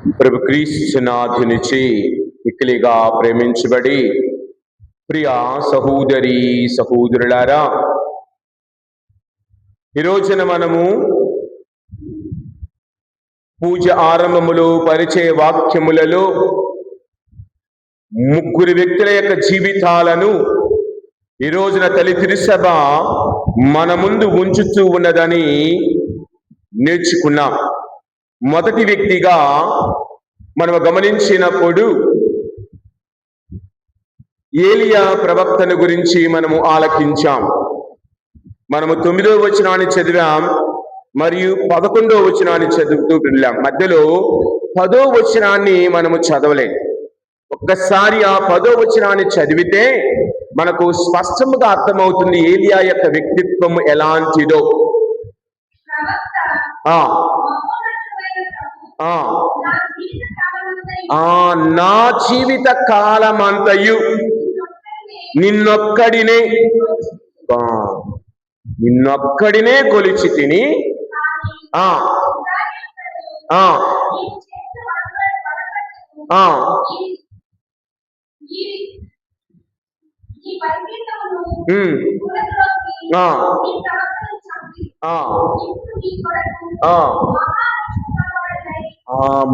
ప్రభు క్రీస్తునాథునిచే మిక్కిలిగా ప్రేమించబడి ప్రియ సహోదరి సహోదరులారా, ఈ రోజున మనము పూజ ఆరంభములో పరిచయ వాక్యములలో ముగ్గురు వ్యక్తుల యొక్క జీవితాలను ఈ రోజున తల్లి తిరుసభ మన ముందు ఉంచుతూ ఉన్నదని నేర్చుకున్నాం. మొదటి వ్యక్తిగా మనము గమనించినప్పుడు ఏలియా ప్రవక్తను గురించి మనము ఆలకించాం. మనము 9వ వచనాన్ని చదివాం మరియు 11వ వచనాన్ని చదువుతూ వెళ్ళాం. మధ్యలో 10వ వచనాన్ని మనము చదవలేదు. ఒక్కసారి ఆ 10వ వచనాన్ని చదివితే మనకు స్పష్టంగా అర్థమవుతుంది ఏలియా యొక్క వ్యక్తిత్వం ఎలాంటిదో. నా జీవిత కాలమంతయు నిన్నొక్కడినే కొలిచి తిని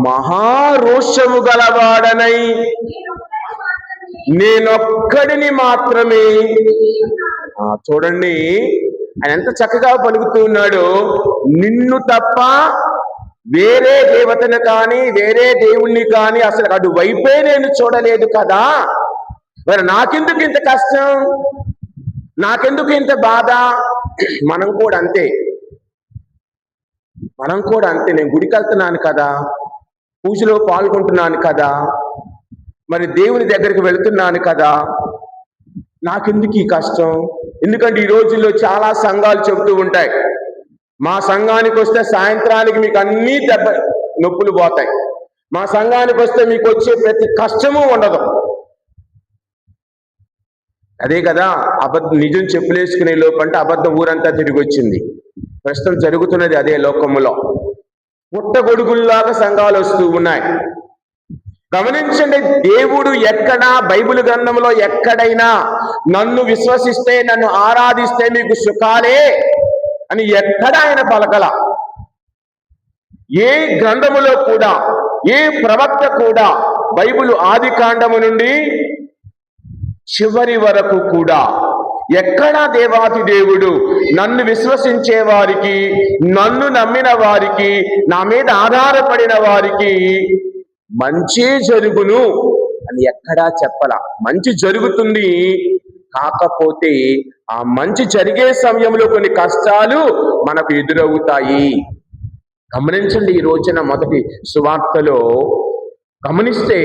మహారోషము గలవాడనై నేనొక్కడిని మాత్రమే. చూడండి ఆయన ఎంత చక్కగా పలుకుతూ ఉన్నాడు. నిన్ను తప్ప వేరే దేవతను కానీ వేరే దేవుణ్ణి కానీ అసలు అటు వైపే నేను చూడలేదు కదా, మరి నాకెందుకు ఇంత కష్టం, నాకెందుకు ఇంత బాధ? మనం కూడా అంతే. నేను గుడికి వెళ్తున్నాను కదా, పూజలో పాల్గొంటున్నాను కదా, మరి దేవుని దగ్గరికి వెళ్తున్నాను కదా, నాకెందుకు ఈ కష్టం? ఎందుకంటే ఈ రోజుల్లో చాలా సంఘాలు చెబుతూ ఉంటాయి, మా సంఘానికి వస్తే సాయంత్రానికి మీకు అన్నీ నొప్పులు పోతాయి, మా సంఘానికి వస్తే మీకు వచ్చే ప్రతి కష్టము ఉండదు. అదే కదా నిజం చెప్పులేసుకునే లోపంటే అబద్ధం ఊరంతా తిరిగి వచ్చింది. ప్రస్తుతం జరుగుతున్నది అదే లోకములో. పుట్టగొడుగుల్లాగా సంఘాలు వస్తూ ఉన్నాయి. గమనించండి, దేవుడు ఎక్కడా బైబిల్ గ్రంథంలో ఎక్కడైనా నన్ను విశ్వసిస్తే నన్ను ఆరాధిస్తే మీకు సుఖాలే అని ఎక్కడా ఆయన పలకల. ఏ గ్రంథములో కూడా ఏ ప్రవక్త కూడా బైబిల్ ఆది కాండము నుండి చివరి వరకు కూడా ఎక్కడా దేవాతి దేవుడు నన్ను విశ్వసించే వారికి, నన్ను నమ్మిన వారికి, నా మీద ఆధారపడిన వారికి మంచి జరుగును అని ఎక్కడా చెప్పల. మంచి జరుగుతుంది, కాకపోతే ఆ మంచి జరిగే సమయంలో కొన్ని కష్టాలు మనకు ఎదురవుతాయి. గమనించండి, ఈ రోజున మొదటి సువార్తలో గమనిస్తే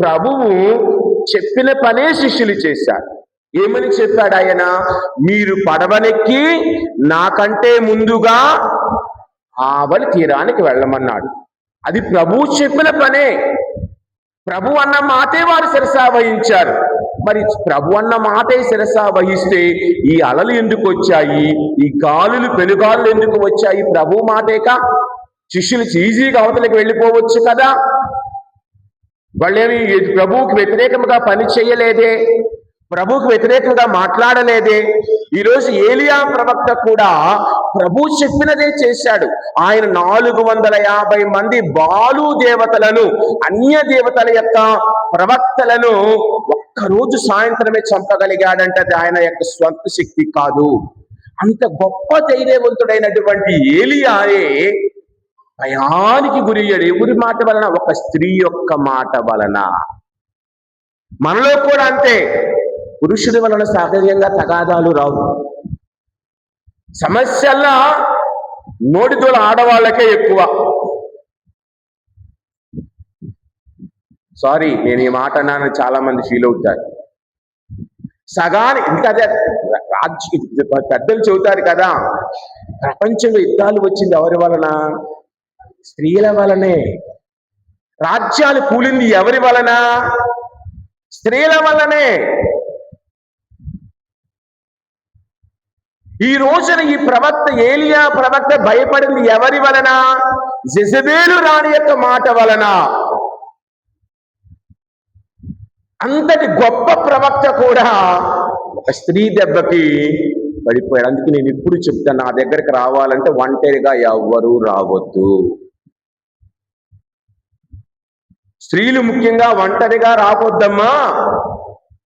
ప్రభువు చెప్పిన పనే శిష్యులు చేశారు. ఏమని చెప్పాడు ఆయన? మీరు పడవనెక్కి నాకంటే ముందుగా ఆవలి తీరానికి వెళ్ళమన్నాడు. అది ప్రభువు చెప్పిన పనే. ప్రభు అన్న మాటే వారు శిరసా వహించారు. మరి ప్రభు అన్న మాటే శిరసా వహిస్తే ఈ అలలు ఎందుకు వచ్చాయి, ఈ గాలులు పెనుగాలులు ఎందుకు వచ్చాయి? ప్రభు మాటేక శిష్యులు ఈజీగా అవతలకి వెళ్ళిపోవచ్చు కదా. వాళ్ళేమి ప్రభువుకి వ్యతిరేకంగా పని చేయలేదే, ప్రభువుకి వ్యతిరేకంగా మాట్లాడలేదే. ఈరోజు ఏలియా ప్రవక్త కూడా ప్రభు చెప్పినదే చేశాడు. ఆయన 450 మంది బాలు దేవతలను, అన్య దేవతల యొక్క ప్రవక్తలను ఒక్కరోజు సాయంత్రమే చంపగలిగాడంటే అది ఆయన యొక్క స్వంత శక్తి కాదు. అంత గొప్ప ధైర్యవంతుడైనటువంటి ఏలియాయే భయానికి గురయ్యాడు. ఎవరి మాట వలన? ఒక స్త్రీ యొక్క మాట వలన. మనలో కూడా అంతే. పురుషుడి వలన సహజంగా తగాదాలు రావు. సమస్యల్లో నోటితోల ఆడవాళ్ళకే ఎక్కువ. సారీ, నేను ఈ మాట అన్నానని చాలా మంది ఫీల్ అవుతారు. సగానికి ఇంకా అదే పెద్దలు చెబుతారు కదా, ప్రపంచంలో యుద్ధాలు వచ్చింది ఎవరి వలన? స్త్రీల వలనే. రాజ్యాలు కూలింది ఎవరి వలన? స్త్రీల వలనే. ఈ రోజున ఈ ప్రవక్త ఏలియా ప్రవక్త భయపడింది ఎవరి వలన? జెజబేలు రాణి యొక్క మాట వలన. అంతటి గొప్ప ప్రవక్త కూడా ఒక స్త్రీ దెబ్బకి పడిపోయాడు. అందుకే నేను ఇప్పుడు చెప్తాను, నా దగ్గరికి రావాలంటే ఒంటరిగా ఎవ్వరూ రావద్దు. స్త్రీలు ముఖ్యంగా ఒంటరిగా రావద్దమ్మా.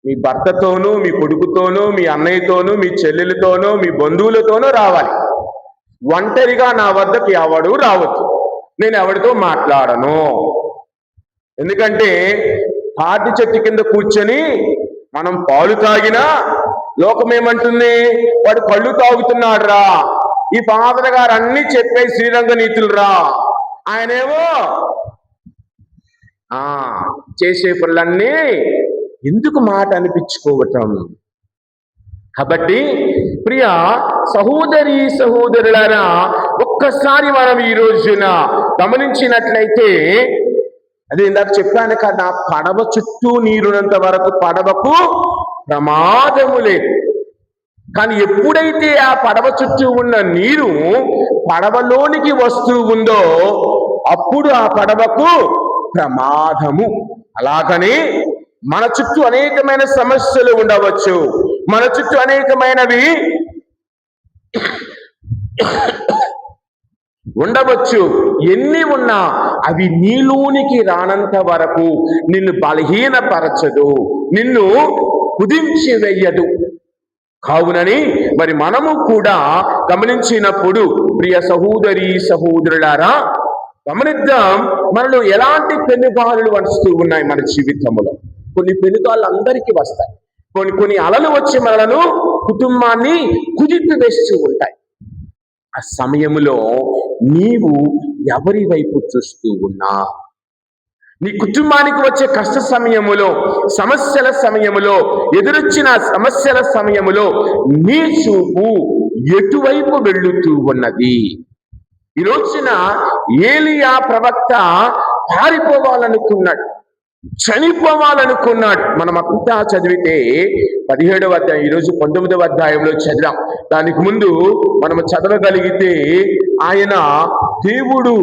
మీ భర్తతోనూ, మీ కొడుకుతోనూ, మీ అన్నయ్యతోనూ, మీ చెల్లెలతోనూ, మీ బంధువులతోనూ రావాలి. ఒంటరిగా నా వద్దకు ఎవడు రావద్దు. నేను ఎవరితో మాట్లాడను. ఎందుకంటే తాటి చెట్టు కింద కూర్చొని మనం పాలు తాగినా లోకం ఏమంటుంది? వాడు కళ్ళు తాగుతున్నాడు రా, ఈ ఫాదర్ గారు అన్ని చెప్పే శ్రీరంగ నీతులు రా, ఆయనేమో చేసే పనులన్నీ ఎందుకు మాట అనిపించుకోవటం. కాబట్టి ప్రియ సహోదరి సహోదరులారా, ఒక్కసారి మనం ఈ రోజున గమనించినట్లయితే, అదే ఇందాక చెప్పాను కదా, పడవ చుట్టూ నీరున్నంత వరకు పడవకు ప్రమాదము లేదు. కానీ ఎప్పుడైతే ఆ పడవ చుట్టూ ఉన్న నీరు పడవలోనికి వస్తూ ఉందో అప్పుడు ఆ పడవకు ప్రమాదము. అలాగని మన చుట్టూ అనేకమైన సమస్యలు ఉండవచ్చు, మన చుట్టూ అనేకమైనవి ఉండవచ్చు. ఎన్ని ఉన్నా అవి నీలోనికి రానంత వరకు నిన్ను బలహీనపరచదు, నిన్ను కుదించి వెయ్యదు. కావునని మరి మనము కూడా గమనించినప్పుడు ప్రియ సహోదరి సహోదరులారా, గమనిద్దాం, మనలో ఎలాంటి పెనుగాలులు వస్తూ ఉన్నాయి మన జీవితంలో. కొన్ని పెనుగాళ్ళు అందరికీ వస్తాయి. కొన్ని అలలు వచ్చి మనలను, కుటుంబాన్ని కుదిపి వేస్తూ ఉంటాయి. ఆ సమయంలో నీవు ఎవరి వైపు చూస్తూ ఉన్నా? నీ కుటుంబానికి వచ్చే కష్ట సమయములో, సమస్యల సమయములో, ఎదురొచ్చిన సమస్యల సమయములో నీ చూపు ఎటువైపు వెళ్ళుతూ ఉన్నది? ఈ రోజున ఏలియా ప్రవక్త పారిపోవాలనుకున్నాడు, చనిపోవాలనుకున్నాడు. మనం అంతా చదివితే 17వ అధ్యాయం, ఈరోజు 19వ అధ్యాయంలో చదివాం. దానికి ముందు మనము చదవగలిగితే ఆయన దేవుడు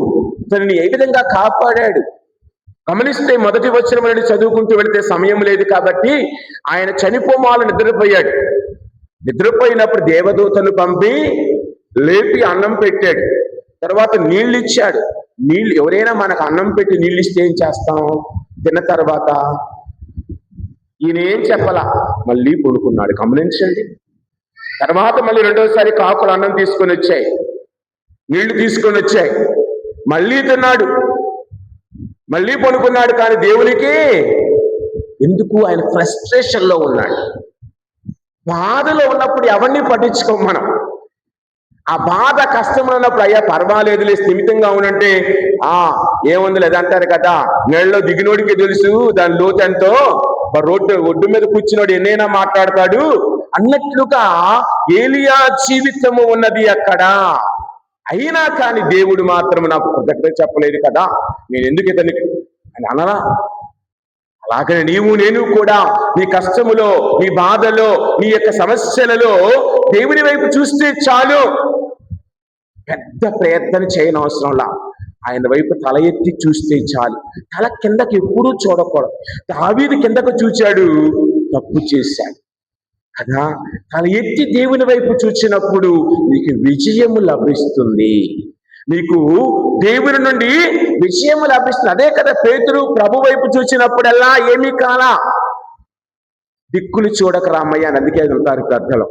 తనని ఏ విధంగా కాపాడాడు గమనిస్తే, మొదటి వచనం నుండి చదువుకుంటూ వెళితే సమయం లేదు కాబట్టి ఆయన చనిపోవాలని నిద్రపోయాడు. నిద్రపోయినప్పుడు దేవదూతను పంపి లేపి అన్నం పెట్టాడు. తర్వాత నీళ్ళు ఇచ్చాడు. నీళ్ళు, ఎవరైనా మనకు అన్నం పెట్టి నీళ్ళు ఇస్తే ఏం చేస్తాం? తిన్న తర్వాత ఈయన ఏం చెప్పలా, మళ్ళీ పడుకున్నాడు. గమనించండి. తర్వాత మళ్ళీ రెండోసారి కాకులు అన్నం తీసుకొని వచ్చాయి, నీళ్లు తీసుకొని వచ్చాయి, మళ్ళీ తిన్నాడు, మళ్ళీ పడుకున్నాడు. కానీ దేవునికి ఎందుకు? ఆయన ఫ్రస్ట్రేషన్ లో ఉన్నాడు. బాధలో ఉన్నప్పుడు ఎవరిని పట్టించుకోం మనం. ఆ బాధ కష్టం ఉన్నప్పుడు అయ్యా పర్వాలేదులే స్థిమితంగా ఉనంటే ఏముంది లేదంటారు కదా, నీళ్ళలో దిగినోడికి తెలుసు దాని లోతెంతో, ఒడ్డు మీద కూర్చున్నాడు ఎన్నైనా మాట్లాడతాడు అన్నట్లుగా ఏలియా జీవితము ఉన్నది అక్కడ. అయినా కానీ దేవుడు మాత్రం నాకు కృతజ్ఞత చెప్పలేదు కదా, నేను ఎందుకు ఇతనికి అని అనరా? అలాగనే నీవు నేను కూడా నీ కష్టములో, నీ బాధలో, నీ యొక్క సమస్యలలో దేవుని వైపు చూస్తే చాలు. పెద్ద ప్రయత్నం చేయనవసరంలా, ఆయన వైపు తల ఎత్తి చూస్తే చాలు. తల కిందకి ఎప్పుడూ చూడకూడదు. దావీదు కిందకు చూచాడు, తప్పు చేశాడు కదా. తల ఎత్తి దేవుని వైపు చూచినప్పుడు నీకు విజయము లభిస్తుంది, నీకు దేవుని నుండి విజయము లభిస్తుంది. అదే కదా పేతురు ప్రభు వైపు చూచినప్పుడల్లా ఏమీ కాలా, దిక్కులు చూడక రామయ్య అని అందుకే అంటారు పెద్దలు.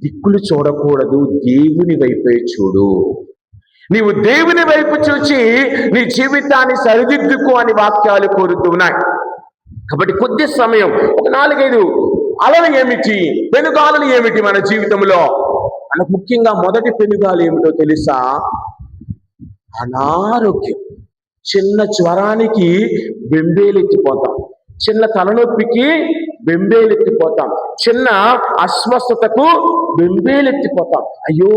దిక్కులు చూడకూడదు, దేవుని వైపే చూడు. నీవు దేవుని వైపు చూచి నీ జీవితాన్ని సరిదిద్దుకో అని వాక్యాలు కోరుతున్నాయి. కాబట్టి కొద్ది సమయం, ఒక 4-5 అలలు ఏమిటి, పెనుగాలులు ఏమిటి మన జీవితంలో? మనకు ముఖ్యంగా మొదటి పెనుగాలు ఏమిటో తెలుసా? అనారోగ్యం. చిన్న జ్వరానికి బెంబేలెత్తిపోతాం, చిన్న తలనొప్పికి బెంబేలెత్తిపోతాం. చిన్న అస్వస్థతకు బెంబేలెత్తిపోతాం. అయ్యో,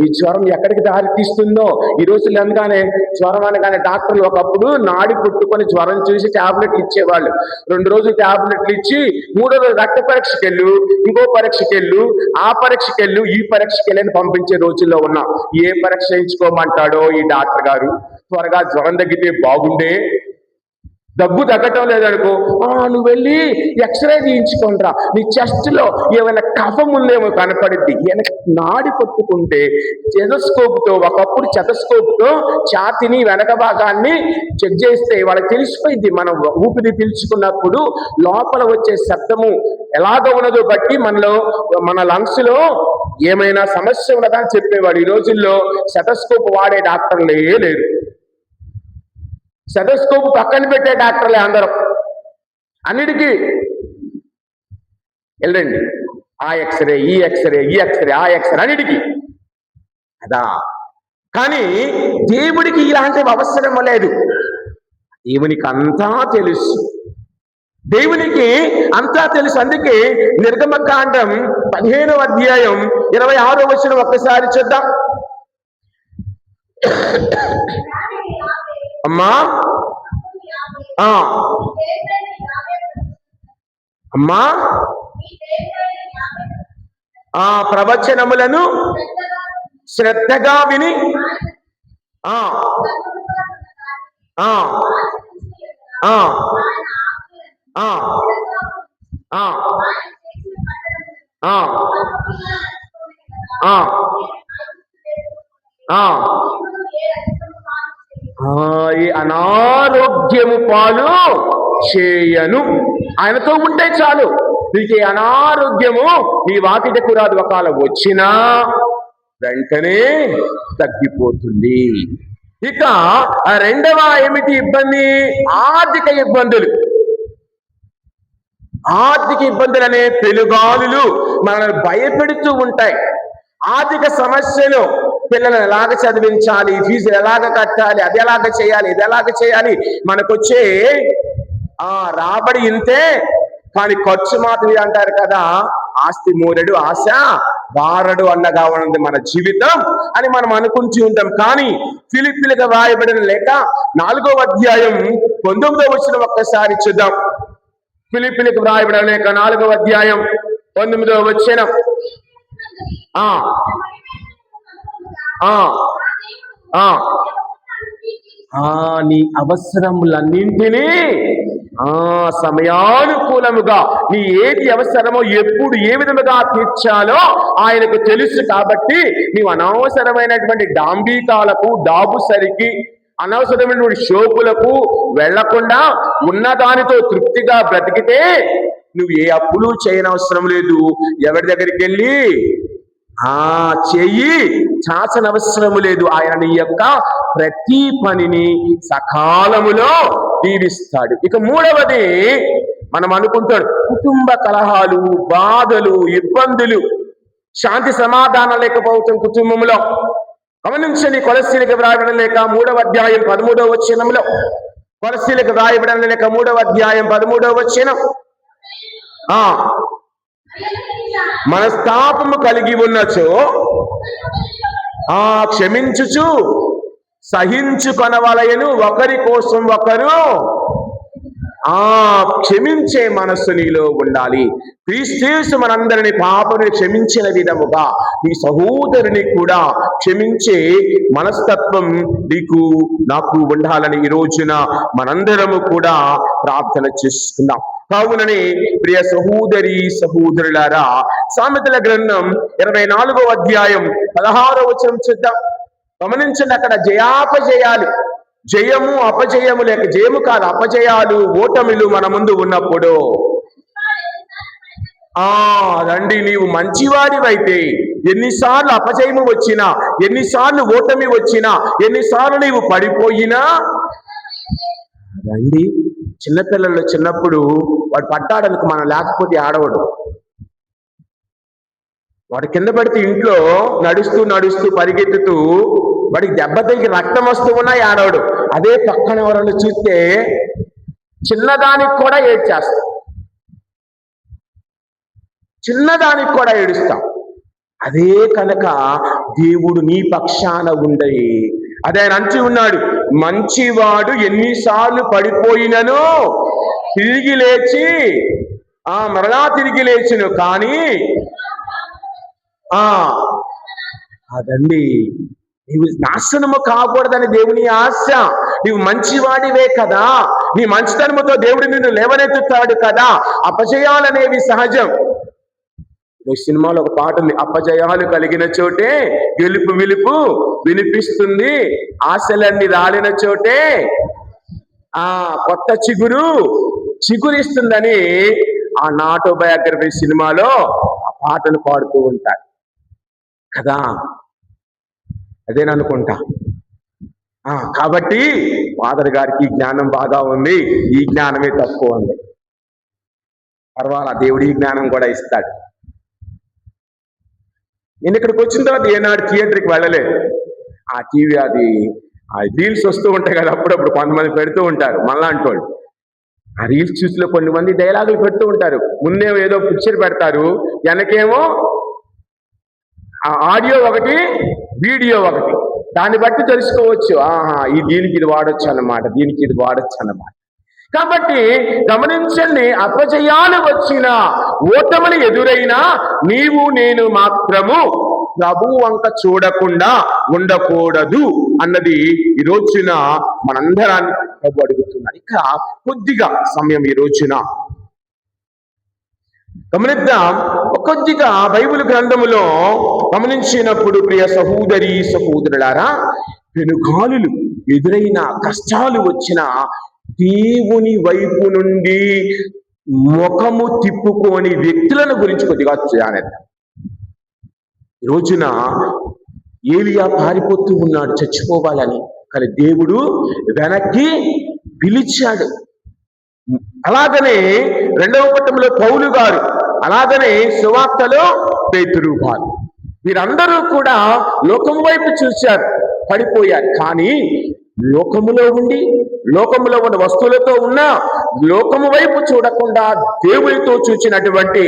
ఈ జ్వరం ఎక్కడికి దారి తీస్తుందో. ఈ రోజులు అనగానే జ్వరం అనగానే డాక్టర్లు ఒకప్పుడు నాడి పుట్టుకొని జ్వరం చూసి టాబ్లెట్లు ఇచ్చేవాళ్ళు. 2 రోజులు టాబ్లెట్లు ఇచ్చి 3వ రోజు రక్త పరీక్షకి వెళ్ళు, ఇంకో పరీక్షకి వెళ్ళు, ఆ పరీక్షకి వెళ్ళు, ఈ పరీక్షకి వెళ్ళని పంపించే రోజుల్లో ఉన్నాం. ఏ పరీక్ష చేయించుకోమంటాడో ఈ డాక్టర్ గారు. త్వరగా జ్వరం తగ్గితే బాగుండే. దగ్గు తగ్గటం లేదనుకో, నువ్వు వెళ్ళి ఎక్స్రే తీయించుకోనరా, నీ చెస్ట్లో ఏమైనా కఫం ఉందేమో కనపడిద్ది. నాడి పట్టుకుంటే స్టెథోస్కోప్తో, ఒకప్పుడు స్టెథోస్కోప్తో ఛాతీని వెనక భాగాన్ని చెక్ చేస్తే వాళ్ళకి తెలిసిపోయింది. మనం ఊపిరి పీల్చుకున్నప్పుడు లోపల వచ్చే శబ్దము ఎలాగ ఉన్నదో బట్టి మన లంగ్స్ లో ఏమైనా సమస్య ఉన్నదా అని చెప్పేవాడు. ఈ రోజుల్లో స్టెథోస్కోప్ వాడే డాక్టర్లే లేరు. స్టెథోస్కోప్ పక్కన పెట్టే డాక్టర్లే అందరం. అన్నిటికీ వెళ్ళండి, ఆ ఎక్స్రే, ఈ ఎక్స్రే, ఈ ఎక్స్రే, ఆ ఎక్స్రే, అన్నిటికీ కదా. కానీ దేవుడికి ఇలాంటివి అవసరం లేదు. దేవునికి అంతా తెలుసు. దేవునికి అంతా తెలుసు. అందుకే నిర్గమకాండం 15వ అధ్యాయం 26వ వచనం ఒక్కసారి చూద్దాం. అమ్మా అమ్మా ఆ ప్రవచనములను శ్రద్ధగా విని ఈ అనారోగ్యము పాలు చేయను. ఆయనతో ఉంటే చాలు, నీకు అనారోగ్యము నీ వాకిటకు రాదు. ఒకవేళ వచ్చినా వెంటనే తగ్గిపోతుంది. ఇక రెండవ ఏమిటి ఇబ్బంది? ఆర్థిక ఇబ్బందులు. ఆర్థిక ఇబ్బందులు అనే పెనుగాలులు మనల్ని భయపెడుతూ ఉంటాయి. ఆర్థిక సమస్యలు, పిల్లలను ఎలాగ చదివించాలి, ఫీజులు ఎలాగ కట్టాలి, అది ఎలాగ చేయాలి, ఇది ఎలాగ చేయాలి. మనకొచ్చే రాబడి ఇంతే, కానీ ఖర్చు మాత్రమే అంటారు కదా. ఆస్తి మూరెడు, ఆశ బారడు అన్నగా ఉన్నది మన జీవితం అని మనం అనుకుంటూ ఉంటాం. కానీ ఫిలిప్పీలకు వ్రాయబడిన లేఖ 4వ అధ్యాయం 19వ వచనం ఒక్కసారి చూద్దాం. ఫిలిప్పీలకు వ్రాయబడిన లేఖ 4వ అధ్యాయం 19వ వచనం. నీ అవసరములన్నింటినీ సమయానుకూలముగా నీ ఏది అవసరమో ఎప్పుడు ఏ విధముగా తీర్చాలో ఆయనకు తెలుసు. కాబట్టి నీవు అనవసరమైనటువంటి డాంబికాలకు, డాబుసరికి, అనవసరమైనటువంటి షోకులకు వెళ్లకుండా ఉన్నదానితో తృప్తిగా బ్రతికితే నువ్వు ఏ అప్పులు చేయనవసరం లేదు. ఎవరి దగ్గరికి వెళ్ళి చెయ్యి చాచనవసరము లేదు. ఆయన నీ యొక్క ప్రతి పనిని సకాలములో దీవిస్తాడు. ఇక మూడవది మనం అనుకుంటాడు, కుటుంబ కలహాలు, బాధలు, ఇబ్బందులు, శాంతి సమాధానం లేకపోవటం కుటుంబంలో. గమనించండి, కొలస్సీలకు వ్రాయబడిన లేక 3వ అధ్యాయం 13వ వచనంలో. కొలస్సీలకు వ్రాయబడిన లేక 3వ అధ్యాయం 13వ వచనం. మనస్తాపము కలిగి ఉన్నచో క్షమించుచు సహించుకొనవలయను, ఒకరి కోసం ఒకరు క్షమించే మనస్సు నీలో ఉండాలి. క్రీస్తు మనందరిని పాపని క్షమించిన విధముగా నీ సహోదరుని కూడా క్షమించే మనస్తత్వం నీకు నాకు ఉండాలని ఈ రోజున మనందరము కూడా ప్రార్థన చేసుకుందాం. కావునని ప్రియ సహోదరి సహోదరులారా, సామెతల గ్రంథం 24వ అధ్యాయం 16వ వచనం చూద్దాం. గమనించండి, అక్కడ జయాపజయాలు, జయము అపజయము లేక జయము కాదు, అపజయాలు, ఓటమిలు మన ముందు ఉన్నప్పుడు రండి, నీవు మంచివాడివైతే ఎన్నిసార్లు అపజయము వచ్చినా, ఎన్నిసార్లు ఓటమి వచ్చినా, ఎన్నిసార్లు నీవు పడిపోయినా రండి. చిన్నపిల్లలు చిన్నప్పుడు వాడు పట్టాడనుకు మనం లేకపోతే ఆడవాడు, వాడు కింద పడితే ఇంట్లో నడుస్తూ నడుస్తూ పరిగెత్తుతూ వాడికి దెబ్బ తగిలి రక్తం వస్తూ ఉన్నా ఆడవాడు. అదే పక్కన ఎవరన్నా చూస్తే చిన్నదానికి కూడా ఏడ్చేస్తాడు. చిన్నదానికి కూడా ఏడుస్తాం. అదే కనుక దేవుడు నీ పక్షాన ఉండయి. అదే ఆయన అంటూ ఉన్నాడు, మంచివాడు ఎన్నిసార్లు పడిపోయినను తిరిగి లేచి మరలా తిరిగి లేచును. కానీ అదండి, నీవు నాశనము కాకూడదని దేవుని ఆశ. నీవు మంచివాడివే కదా, నీ మంచితనముతో దేవుడు నిన్ను లేవనెత్తుతాడు కదా. అపజయాలనేవి సహజం. ఈ సినిమాలో ఒక పాట ఉంది, అపజయాలు కలిగిన చోటే గెలుపు విలుపు వినిపిస్తుంది, ఆశలన్నీ రాలిన చోటే కొత్త చిగురు చిగురిస్తుందని ఆ ఆటోబయోగ్రఫీ సినిమాలో ఆ పాటను పాడుతూ ఉంటారు కదా. అదేననుకుంటా. కాబట్టి ఫాదర్ గారికి జ్ఞానం బాగా ఉంది, ఈ జ్ఞానమే తక్కువ ఉంది. పర్వాలా, దేవుడు ఈ జ్ఞానం కూడా ఇస్తాడు. నేను ఇక్కడికి వచ్చిన తర్వాత ఏనాడు థియేటర్కి వెళ్ళలేదు. ఆ టీవీ అది రీల్స్ వస్తూ ఉంటాయి కదా, అప్పుడప్పుడు కొంతమంది పెడుతూ ఉంటారు మనలాంటి వాళ్ళు. ఆ రీల్స్ చూసిలో కొన్ని మంది డైలాగులు పెడుతూ ఉంటారు. ముందేమో ఏదో పిక్చర్ పెడతారు, వెనకేమో ఆడియో ఒకటి, వీడియో ఒకటి. దాన్ని బట్టి తెలుసుకోవచ్చు, దీనికి ఇది వాడొచ్చు అన్నమాట, దీనికి ఇది వాడొచ్చు అన్నమాట. కాబట్టి గమనించండి, అపజయాలు వచ్చిన, ఓటములు ఎదురైనా నీవు నేను మాత్రము ప్రభువు వంక చూడకుండా ఉండకూడదు అన్నది ఈ రోజున మనందరాన్ని ప్రభు అడుగుతున్నారు. ఇక కొద్దిగా సమయం ఈ రోజున గమనిద్దాం. కొద్దిగా బైబిల్ గ్రంథములో గమనించినప్పుడు ప్రియ సహోదరి సహోదరులారా, పెనుగాలులు ఎదురైన, కష్టాలు వచ్చిన దేవుని వైపు నుండి ముఖము తిప్పుకోని వ్యక్తులను గురించి కొద్దిగా జానేద్దాం. ఈ రోజున ఏలియా పారిపోతూ ఉన్నాడు చచ్చిపోవాలని, కానీ దేవుడు వెనక్కి పిలిచాడు. అలాగనే 2వ పట్టణంలో పౌలు గారు, అలాగనే సువార్తలో పేతురు గారు, వీరందరూ కూడా లోకం వైపు చూశారు, పడిపోయారు. కానీ లోకములో ఉండి, లోకములో ఉన్న వస్తువులతో ఉన్న, లోకము వైపు చూడకుండా దేవునితో చూచినటువంటి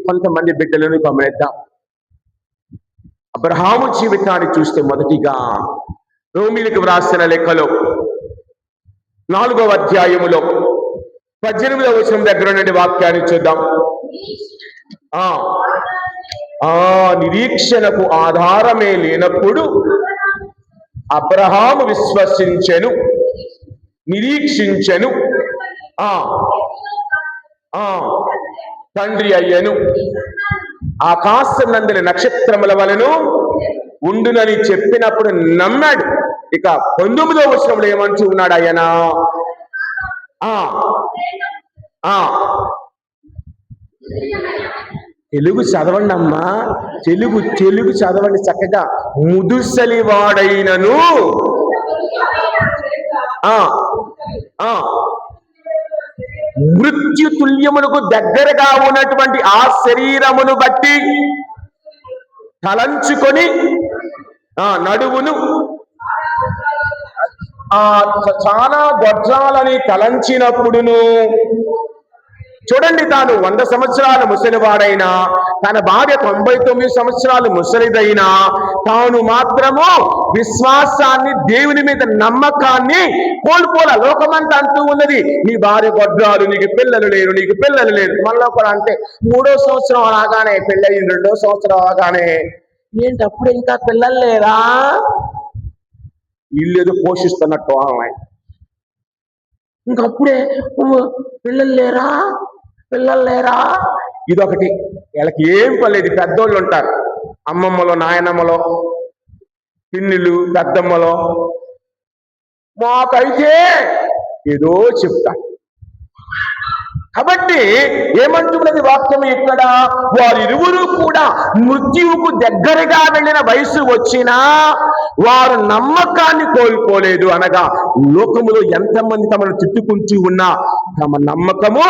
కొంతమంది బిడ్డలను గమనిద్దాం. అబ్రహాము జీవితాన్ని చూస్తే మొదటిగా రోమీలకు వ్రాసిన లెక్కలో 4వ అధ్యాయములో 18వ వచనం దగ్గర నుండి వాక్యాన్ని చూద్దాం. నిరీక్షణకు ఆధారమే లేనప్పుడు అబ్రహాము విశ్వసించెను, నిరీక్షించెను, తండ్రి అయ్యను, ఆకాశం నందలి నక్షత్రముల వలెను ఉండునని చెప్పినప్పుడు నమ్మాడు. ఇక 19వ వచనంలో ఏమంటూ ఉన్నాడు ఆయన? తెలుగు చదవండి అమ్మా, తెలుగు చదవండి చక్కగా. ముదుసలివాడైనను మృత్యు తుల్యమునకు దగ్గరగా ఉన్నటువంటి ఆ శరీరమును బట్టి తలంచుకొని నడువును చాలా గొడ్రాలని తలంచినప్పుడును, చూడండి, తాను 100 సంవత్సరాలు ముసలివాడైనా, తన భార్య 99 సంవత్సరాలు ముసలిదైనా, తాను మాత్రము విశ్వాసాన్ని, దేవుని మీద నమ్మకాన్ని కోల్పోలా. లోకమంతా అంటూ ఉన్నది, నీ భార్య గొడ్రాలు, నీకు పిల్లలు లేరు, నీకు పిల్లలు లేరు. మనలో కూడా అంటే 3వ సంవత్సరం రాగానే పెళ్ళయింది, 2వ సంవత్సరం రాగానే ఏంటి అప్పుడు ఇంకా పిల్లలు లేరా, ఇల్లేదో పోషిస్తున్నట్టు ఇంకప్పుడే పిల్లలు లేరా ఇదొకటి. వీళ్ళకి ఏం పర్లేదు, పెద్దోళ్ళు ఉంటారు, అమ్మమ్మలో, నాయనమ్మలో, పిన్నులు, పెద్దమ్మలో. మాకైతే ఏదో చెప్తా. కాబట్టి ఏమంటున్నది వాక్యం ఇక్కడ? వారిరువురు కూడా మృత్యువుకు దగ్గరగా వెళ్ళిన వయసు వచ్చినా వారు నమ్మకాన్ని కోల్పోలేదు. అనగా లోకములో ఎంతమంది తమను తిట్టుకుంటూ ఉన్నా తమ నమ్మకము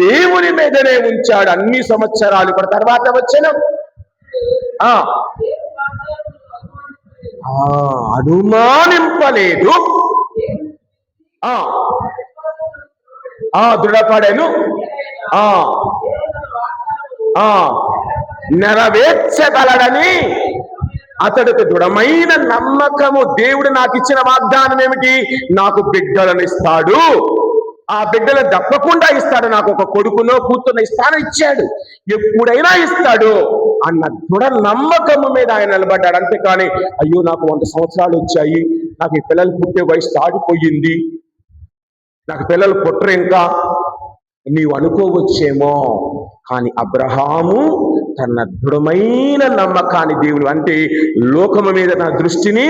దేవుని మీదనే ఉంచాడు అన్ని సంవత్సరాలు. ఇప్పుడు తర్వాత వచ్చిన అనుమానింపలేదు, దృఢపడెను, ఆ నెరవేర్చగలడని అతడికి దృఢమైన నమ్మకము. దేవుడు నాకు ఇచ్చిన వాగ్దానం ఏమిటి? నాకు బిడ్డలను ఇస్తాడు, ఆ బిడ్డలు తప్పకుండా ఇస్తాడు, నాకు ఒక కొడుకునో కూతురునో ఇస్తానని ఇచ్చాడు, ఎప్పుడైనా ఇస్తాడు అన్న దృఢ నమ్మకము మీద ఆయన నిలబడ్డాడు. అంతేకాని అయ్యో నాకు 100 సంవత్సరాలు వచ్చాయి, నాకు ఈ పిల్లలు పుట్టే వయసు దాటిపోయింది, నాకు పిల్లలు పుట్టరు ఇంకా నీవు అనుకోవచ్చేమో. కానీ అబ్రహాము తన దృఢమైన నమ్మకాన్ని దేవుడు, అంటే లోకము మీద నా దృష్టిని,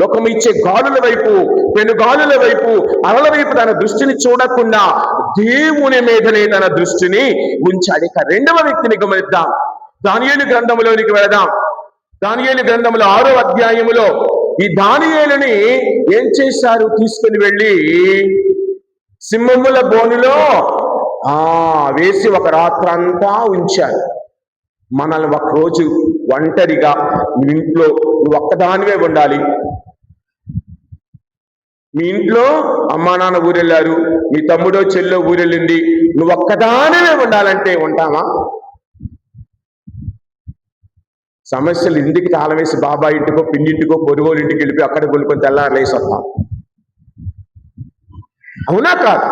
లోకము ఇచ్చే గాలుల వైపు, పెనుగాలుల వైపు, అలల వైపు తన దృష్టిని చూడకుండా దేవుని మీదనే తన దృష్టిని ఉంచాడు. ఇక రెండవ వ్యక్తిని గమనిద్దాం. దానియేలు గ్రంథంలోనికి వెళదాం. దానియేలు గ్రంథంలో 6వ అధ్యాయములో ఈ దానియేలుని ఏం చేశారు? తీసుకుని వెళ్ళి సింహముల బోనులో వేసి ఒక రాత్రంతా ఉంచారు. మనల్ని ఒకరోజు ఒంటరిగా మీ ఇంట్లో నువ్వు ఒక్కదానివే ఉండాలి. మీ ఇంట్లో అమ్మా నాన్న ఊరెళ్ళారు, మీ తమ్ముడో చెల్లో ఊరెళ్ళింది, నువ్వు ఒక్కదానివే ఉండాలంటే ఉంటామా? సమస్యలు ఇంటికి తాళం వేసి బాబా ఇంటికో పిండింటికో పొరుగోలు ఇంటికి వెళ్ళిపోయి అక్కడ కొనుక్కొని తెల్లారలేసి వస్తాం. అవునా కాదు?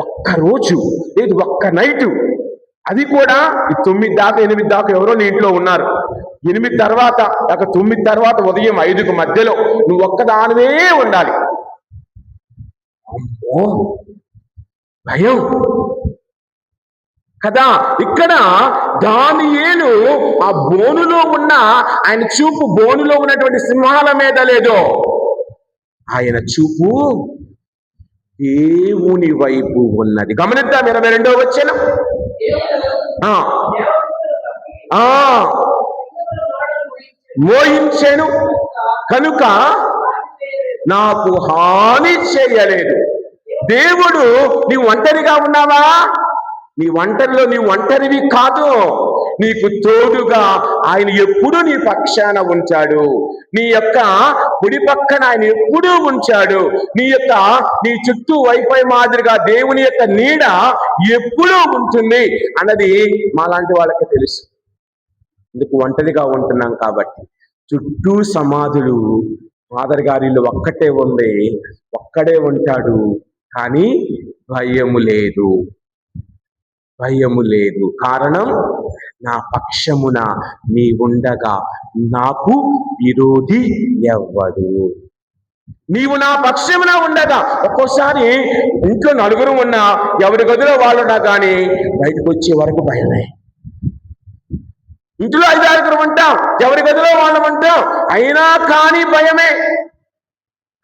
ఒక్కరోజు లేదు, ఒక్క నైటు, అది కూడా 9 దాకా 8 దాకా ఎవరో నీ ఇంట్లో ఉన్నారు. 8 తర్వాత 9 తర్వాత ఉదయం 5కు మధ్యలో నువ్వు ఒక్కదానివే ఉండాలి. అమ్మో భయం కదా. ఇక్కడ దానియేలు ఆ బోనులో ఉన్న, ఆయన చూపు బోనులో ఉన్నటువంటి సింహాల మీద లేదు, ఆయన చూపు దేవుని వైపు ఉన్నది. గమనిద్దాం 22వ వచనం. మోయించెను కనుక నాకు హాని చేయలేదు. దేవుడు, నీవు ఒంటరిగా ఉన్నావా? నీ ఒంటరిలో నీ ఒంటరివి కాదు, నీకు తోడుగా ఆయన ఎప్పుడూ నీ పక్షాన ఉంచాడు. నీ యొక్క కుడి పక్కన ఆయన ఎప్పుడూ ఉంచాడు. నీ చుట్టూ వైఫై మాదిరిగా దేవుని యొక్క నీడ ఎప్పుడూ ఉంటుంది అన్నది మాలాంటి వాళ్ళకి తెలుసు. ఎందుకు? ఒంటరిగా ఉంటున్నాం కాబట్టి. చుట్టూ సమాధులు, ఫాదర్ గారి ఇల్లు ఒక్కటే ఉంది, ఒక్కడే ఉంటాడు, కానీ భయము లేదు, భయము లేదు. కారణం, నా పక్షమున నీ ఉండగా నాకు విరోధి ఎవ్వడు. నీవు నా పక్షమున ఉండగా, ఒక్కోసారి ఇంట్లో నలుగురు ఉన్నా, ఎవరి గదిలో వాళ్ళున్నా కానీ బయటకు వచ్చే వరకు భయమే. ఇంట్లో 5-6 ఉంటాం, ఎవరి గదిలో వాళ్ళు ఉంటాం, అయినా కానీ భయమే.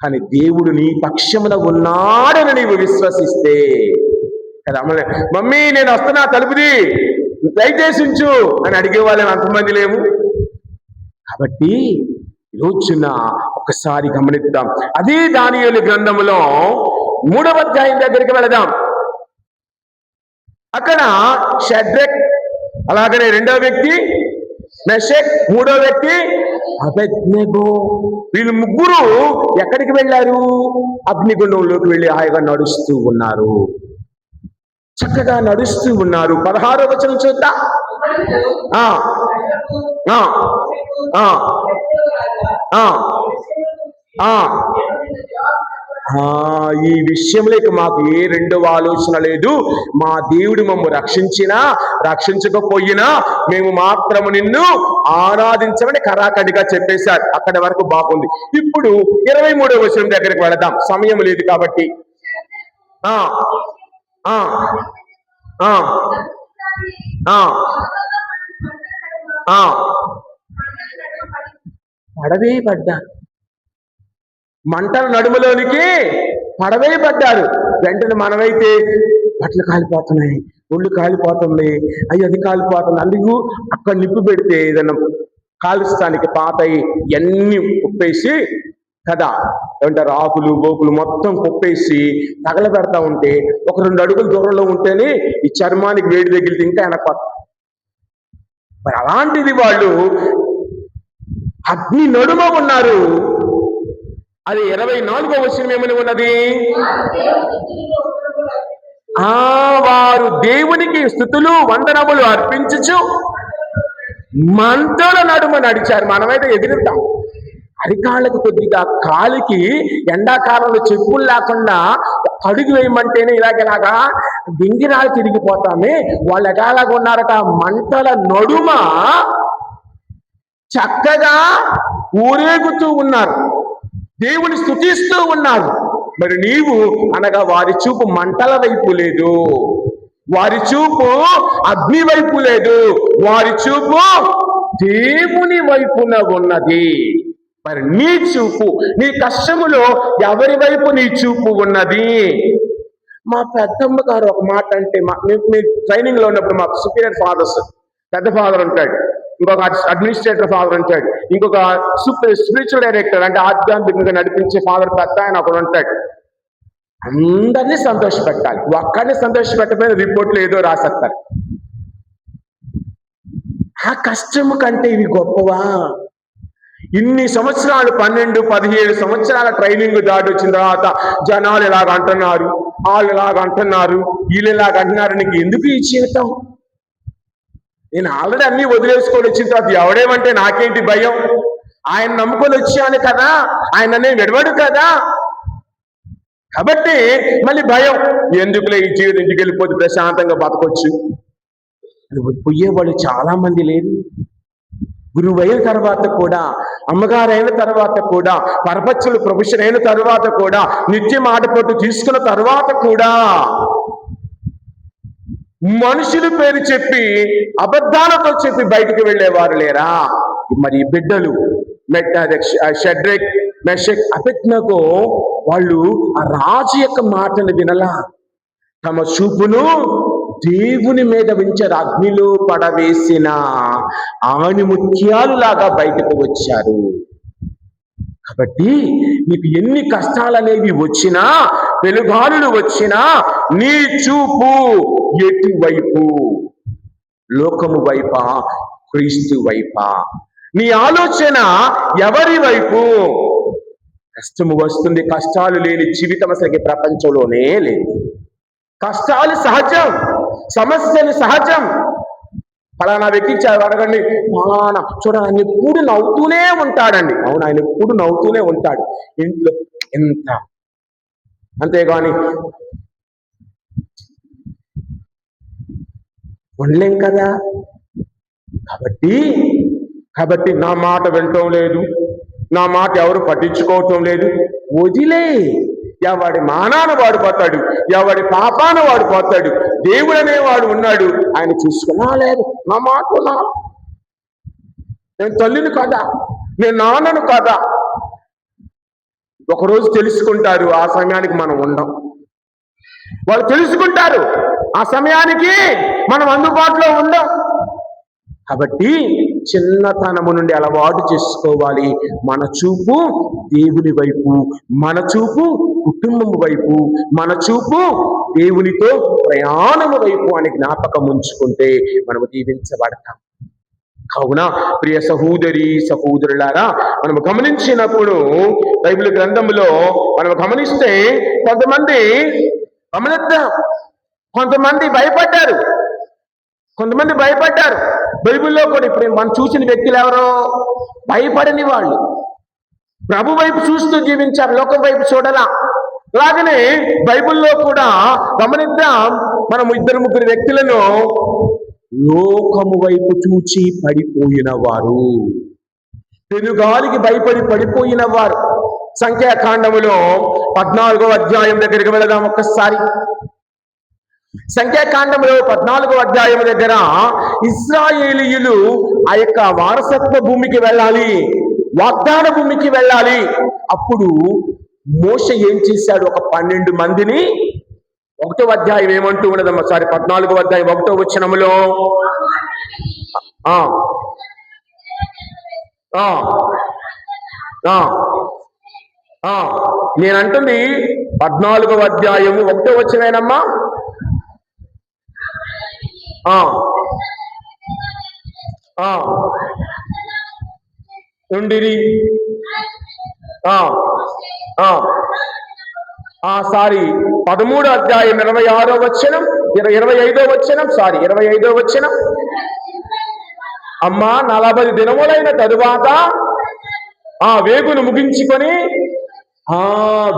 కానీ దేవుడు నీ పక్షమున ఉన్నాడని నీవు విశ్వసిస్తే కదా. మమ్మీ నేను వస్తున్నా, తలుపుది దయచేసి ఉంచు అని అడిగే వాళ్ళని అంతమంది లేము. కాబట్టి ఈరోజున ఒకసారి గమనిద్దాం. అదే దానియేలు గ్రంథములో 3వ అధ్యాయం దగ్గరికి వెళదాం. అక్కడ షడ్రక్, అలాగనే 2వ వ్యక్తి మెషక్, 3వ వ్యక్తి అబేద్నెగో, వీళ్ళు ముగ్గురు ఎక్కడికి వెళ్ళారు? అగ్నిగుండంలోకి వెళ్ళి హాయిగా నడుస్తూ ఉన్నారు, చక్కగా నడుస్తూ ఉన్నారు. 16వ వచనం చూద్దాం. ఈ విషయంలో మాకు ఏ రెండవ ఆలోచన లేదు. మా దేవుడు మమ్ము రక్షించినా రక్షించకపోయినా మేము మాత్రము నిన్ను ఆరాధించమని కరాఖండిగా చెప్పేశారు. అక్కడి వరకు బాగుంది. ఇప్పుడు 23వ వచనం దగ్గరికి వెళదాం, సమయం లేదు కాబట్టి. పడవే పడ్డారు, మంటల నడుములోనికి పడవే పడ్డారు. వెంటనే మనమైతే బట్టలు కాలిపోతున్నాయి, ఒళ్ళు కాలిపోతుంది, అయ్యి అది కాలిపోతుంది, అందుకు అక్కడ నిప్పు పెడితే ఏదన్నా కాలుస్తానికి పాతయి ఎన్ని కుప్పేసి కదా, ఏమంటారు, ఆకులు గోకులు మొత్తం కుప్పేసి తగలబెడతా ఉంటే 1-2 అడుగుల దూరంలో ఉంటేనే ఈ చర్మానికి వేడి తగిలితే ఇంకా వెనకపోతాం. మరి అలాంటిది వాళ్ళు అగ్ని నడుమ ఉన్నారు. అది 24వ వచనం ఏమని ఉన్నది? వారు దేవునికి స్తుతులు వందనములు అర్పించుచు మంటల నడుమ నడిచారు. మనమైతే ఎదురుతాం. అరికాళ్ళకు కొద్దిగా కాలికి ఎండాకాలంలో చెప్పులు లేకుండా అడుగు వేయమంటేనే ఇలాగలాగా గింగిరాలు తిరిగిపోతామే. వాళ్ళు ఎలాగా ఉన్నారట, మంటల నడుమ చక్కగా ఊరేగుతూ ఉన్నారు, దేవుని స్తుతిస్తూ ఉన్నారు. మరి నీవు అనగా వారి చూపు మంటల వైపు లేదు, వారి చూపు అగ్ని వైపు లేదు, వారి చూపు దేవుని వైపున ఉన్నది. మరి నీ చూపు, నీ కష్టములో ఎవరి వైపు నీ చూపు ఉన్నది? మా పెద్దమ్మ గారు ఒక మాట అంటే, మీ ట్రైనింగ్ లో ఉన్నప్పుడు మాకు సుపీరియర్ ఫాదర్స్, పెద్ద ఫాదర్ ఉంటాడు, ఇంకొక అడ్మినిస్ట్రేటర్ ఫాదర్ ఉంటాడు, ఇంకొక స్పిరిచువల్ డైరెక్టర్ అంటే ఆధ్యాత్మికంగా నడిపించే ఫాదర్ పెద్ద ఆయన ఒకడు ఉంటాడు. అందరినీ సంతోషపెట్టాలి, ఒక్కడిని సంతోషపెట్టకపోయిన రిపోర్ట్లు ఏదో రాసేస్తారు. ఆ కష్టము కంటే ఇవి గొప్పవా? ఇన్ని సంవత్సరాలు 12-17 సంవత్సరాల ట్రైనింగ్ దాటి వచ్చిన తర్వాత జనాలు ఇలాగ అంటున్నారు, వాళ్ళు ఇలాగ అంటున్నారు, వీళ్ళు ఇలాగ అంటున్నారు, నీకు ఎందుకు ఈ జీవితం? నేను ఆల్రెడీ అన్ని వదిలేసుకొని వచ్చిన తర్వాత ఎవడేమంటే నాకేంటి భయం? ఆయన నమ్ముకొని వచ్చాను కదా, ఆయన నేను విడవడు కదా, కాబట్టి మళ్ళీ భయం ఎందుకులే, ఈ జీవితం ఇంటికి వెళ్ళిపోతే ప్రశాంతంగా బతకొచ్చు. పోయేవాళ్ళు చాలా మంది లేరు. గురువు అయిన తర్వాత కూడా, అమ్మగారు అయిన తర్వాత కూడా, పరపచ్చులు ప్రొఫెషన్ అయిన తర్వాత కూడా, నిత్యం ఆటపోటు తీసుకున్న తర్వాత కూడా మనుషుల పేరు చెప్పి అబద్ధాలతో చెప్పి బయటికి వెళ్ళేవారు లేరా? మరి బిడ్డలు షడ్రక్ మెషక్ అబేద్నెగో వాళ్ళు ఆ రాజు యొక్క మాటలు వినలా, తమ చూపును దేవుని మీద ఉంచారు. అగ్నిలో పడవేసిన ఆణిముత్యాలు లాగా బయటకు వచ్చారు. కాబట్టి నీకు ఎన్ని కష్టాలనేవి వచ్చినా, వెలుగాలులు వచ్చినా, నీ చూపు ఎటువైపు? లోకము వైపా, క్రీస్తు వైపా? నీ ఆలోచన ఎవరి వైపు? కష్టము వస్తుంది, కష్టాలు లేని జీవితం అసలు ప్రపంచంలోనే లేదు. కష్టాలు సహజం, సమస్యలు సహజం. ఫలానా వ్యక్తి అడగండి, ఫలానా చూడ ఆయన ఎప్పుడు నవ్వుతూనే ఉంటాడండి. అవును, ఆయన ఎప్పుడు నవ్వుతూనే ఉంటాడు ఇంట్లో, ఎంత అంతేగాని ఉండలేం కదా. కాబట్టి నా మాట వినటం లేదు, నా మాట ఎవరు పట్టించుకోవటం లేదు, వదిలే. ఎవడి మానాన వాడు పోతాడు, ఎవడి పాపాన వాడు పోతాడు. దేవుడు అనేవాడు ఉన్నాడు, ఆయన చూసుకున్నా లేదు. నా మాట నా, నేను తల్లిని కదా, నేను నాన్నను కదా. ఒకరోజు తెలుసుకుంటారు, ఆ సమయానికి మనం ఉండం. వాళ్ళు తెలుసుకుంటారు, ఆ సమయానికి మనం అందుబాటులో ఉండం. కాబట్టి చిన్నతనము నుండి అలవాటు చేసుకోవాలి. మన చూపు దేవుని వైపు, మన చూపు కుటుంబం వైపు, మన చూపు దేవునితో ప్రయాణము వైపు అని జ్ఞాపకం ఉంచుకుంటే మనము దీవించబడతాం. కావున ప్రియ సహోదరి సహోదరులారా, మనము గమనించినప్పుడు బైబిల్ గ్రంథంలో మనం గమనిస్తే కొంతమంది గమనిద్దాం, కొంతమంది భయపడ్డారు. బైబిల్లో కూడా ఇప్పుడు మనం చూసిన వ్యక్తులు ఎవరో భయపడని వాళ్ళు, ప్రభు వైపు చూస్తూ జీవించారు, లోకం వైపు చూడలా. అలాగనే బైబిల్లో కూడా గమనిద్దాం, మనం 2-3 వ్యక్తులను లోకము వైపు చూచి పడిపోయిన వారు, పెనుగాలికి భయపడి పడిపోయిన వారు. సంఖ్యాకాండములో 14వ అధ్యాయం దగ్గరికి వెళదాం ఒక్కసారి. సంఖ్యాకాండంలో 14వ అధ్యాయం దగ్గర ఇశ్రాయేలీయులు ఆ యొక్క వారసత్వ భూమికి వెళ్ళాలి, వాగ్దాన భూమికి వెళ్ళాలి. అప్పుడు మోషే ఏం చేశాడు? ఒక 12 మందిని, 1వ అధ్యాయం ఏమంటూ ఉన్నదమ్మా, సారీ 14వ అధ్యాయం 1వ వచనములో నేనంటుంది 14వ అధ్యాయము 1వ వచనమేనమ్మా. ఉండిరి 13వ అధ్యాయం 26వ వచనం 25వ వచనం 25వ వచనం. అమ్మా 40 దినములైన తరువాత వేగును ముగించుకొని